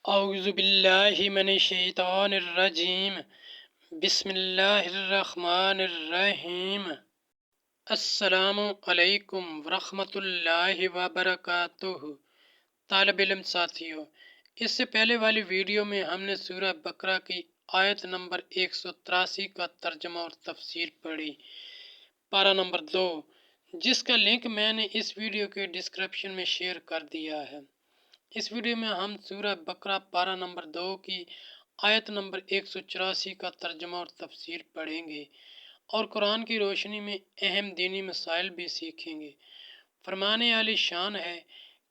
اعوذ باللہ من الشیطان الرجیم بسم اللہ الرحمن الرحیم۔ السلام علیکم ورحمۃ اللہ وبرکاتہ۔ طالب علم ساتھیوں، اس سے پہلے والی ویڈیو میں ہم نے سورہ بقرہ کی آیت نمبر 183 کا ترجمہ اور تفسیر پڑھی، پارہ نمبر 2، جس کا لنک میں نے اس ویڈیو کے ڈسکرپشن میں شیئر کر دیا ہے۔ اس ویڈیو میں ہم سورہ بقرہ پارہ نمبر 2 کی آیت نمبر 184 کا ترجمہ اور تفسیر پڑھیں گے اور قرآن کی روشنی میں اہم دینی مسائل بھی سیکھیں گے۔ فرمان عالی شان ہے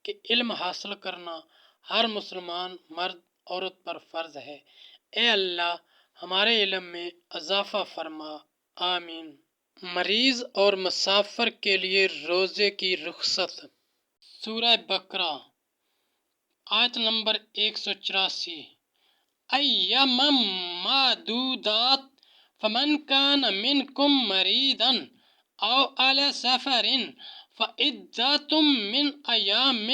کہ علم حاصل کرنا ہر مسلمان مرد عورت پر فرض ہے۔ اے اللہ ہمارے علم میں اضافہ فرما، آمین۔ مریض اور مسافر کے لیے روزے کی رخصت۔ سورہ بقرہ آیت نمبر 184۔ ایاما معدودات فمن کان منکم مریضا او علی سفر فعدۃ من ایام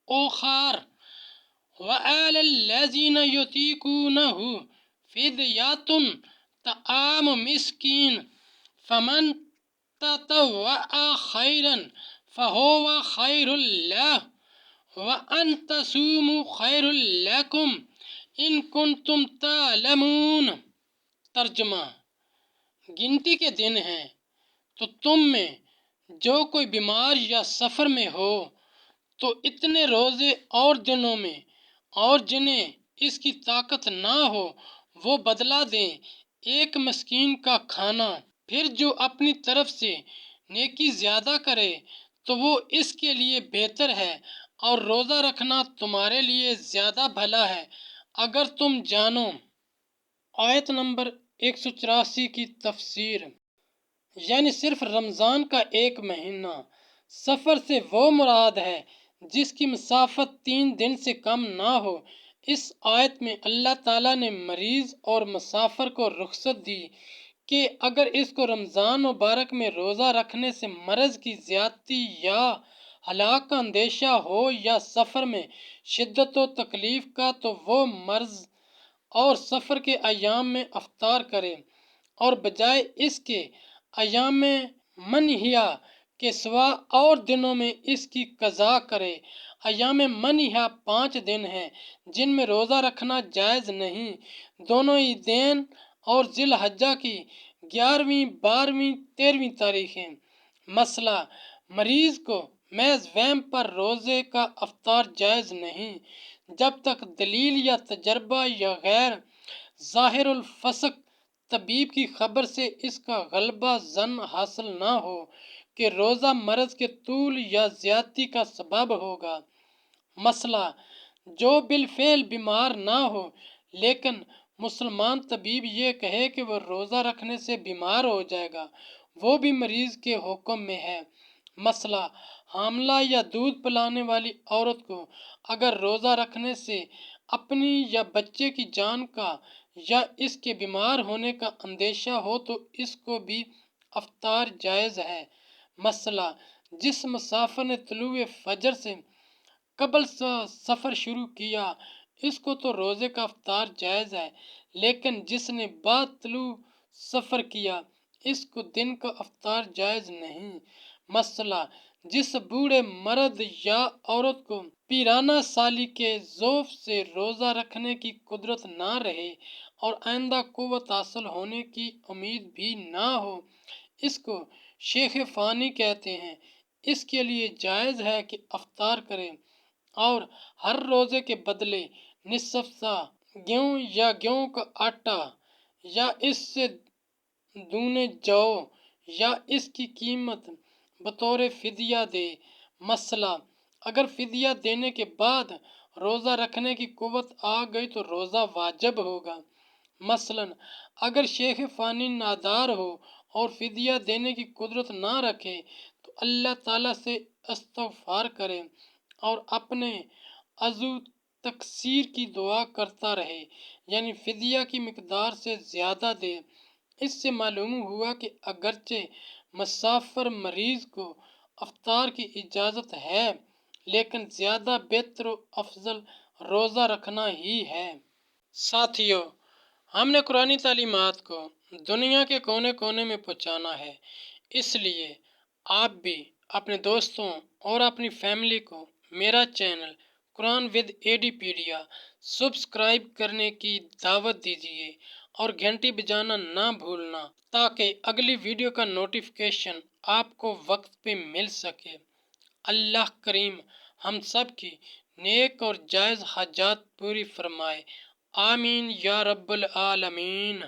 اخر وعلی الذین یطیقونہ فدیۃ طعام مسکین فمن تطوع خیرا فہو خیر لہ وَأَن تَصُومُوا خَيْرٌ لَكُمْ إِن كُنتُمْ تَعْلَمُونَ۔ ترجمہ: گنتی کے دن ہیں تو تم میں جو کوئی بیمار یا سفر میں ہو تو اتنے روزے اور دنوں میں، اور جنہیں اس کی طاقت نہ ہو وہ بدلہ دیں ایک مسکین کا کھانا۔ پھر جو اپنی طرف سے نیکی زیادہ کرے تو وہ اس کے لیے بہتر ہے، اور روزہ رکھنا تمہارے لیے زیادہ بھلا ہے اگر تم جانو۔ آیت نمبر 184 کی تفسیر۔ یعنی صرف رمضان کا ایک مہینہ۔ سفر سے وہ مراد ہے جس کی مسافت 3 دن سے کم نہ ہو۔ اس آیت میں اللہ تعالیٰ نے مریض اور مسافر کو رخصت دی کہ اگر اس کو رمضان مبارک میں روزہ رکھنے سے مرض کی زیادتی یا ہلاک کا اندیشہ ہو یا سفر میں شدت و تکلیف کا، تو وہ مرض اور سفر کے ایام میں افطار کرے اور بجائے اس کے ایام منہیہ کے سوا اور دنوں میں اس کی قضا کرے۔ ایام منہیہ 5 دن ہیں جن میں روزہ رکھنا جائز نہیں، دونوں عیدین اور ذی الحجہ کی 11ویں، 12ویں، 13ویں تاریخیں۔ مسئلہ: مریض کو محض وہم پر روزے کا افطار جائز نہیں جب تک دلیل یا تجربہ یا غیر ظاہر الفسق طبیب کی خبر سے اس کا غلبہ ظن حاصل نہ ہو کہ روزہ مرض کے طول یا زیادتی کا سبب ہوگا۔ مسئلہ: جو بالفعل بیمار نہ ہو لیکن مسلمان طبیب یہ کہے کہ وہ روزہ رکھنے سے بیمار ہو جائے گا، وہ بھی مریض کے حکم میں ہے۔ مسئلہ: حاملہ یا دودھ پلانے والی عورت کو اگر روزہ رکھنے سے اپنی یا بچے کی جان کا یا اس کے بیمار ہونے کا اندیشہ ہو تو اس کو بھی افطار جائز ہے۔ مسئلہ: جس مسافر نے طلوع فجر سے قبل سفر شروع کیا اس کو تو روزے کا افطار جائز ہے، لیکن جس نے بعد طلوع سفر کیا اس کو دن کا افطار جائز نہیں۔ مسئلہ: جس بوڑھے مرد یا عورت کو پیرانہ سالی کے ضعف سے روزہ رکھنے کی قدرت نہ رہے اور آئندہ قوت حاصل ہونے کی امید بھی نہ ہو، اس کو شیخ فانی کہتے ہیں، اس کے لیے جائز ہے کہ افطار کرے اور ہر روزے کے بدلے نصف سا گیہوں یا گیہوں کا آٹا یا اس سے دونے جو یا اس کی قیمت بطور فدیہ دے۔ مسئلہ: اگر فدیہ دینے کے بعد روزہ رکھنے کی قوت آ گئی تو روزہ واجب ہوگا۔ مثلاً اگر شیخ فانی نادار ہو اور فدیہ دینے کی قدرت نہ رکھے تو اللہ تعالیٰ سے استغفار کرے اور اپنے عضو تقصیر کی دعا کرتا رہے، یعنی فدیہ کی مقدار سے زیادہ دے۔ اس سے معلوم ہوا کہ اگرچہ مسافر مریض کو افطار کی اجازت ہے لیکن زیادہ بہتر و افضل روزہ رکھنا ہی ہے۔ ساتھیو، ہم نے قرآنی تعلیمات کو دنیا کے کونے کونے میں پہنچانا ہے، اس لیے آپ بھی اپنے دوستوں اور اپنی فیملی کو میرا چینل قرآن ود ایڈی پیڈیا سبسکرائب کرنے کی دعوت دیجیے اور گھنٹی بجانا نہ بھولنا تاکہ اگلی ویڈیو کا نوٹیفیکیشن آپ کو وقت پہ مل سکے۔ اللہ کریم ہم سب کی نیک اور جائز حاجات پوری فرمائے، آمین یا رب العالمین۔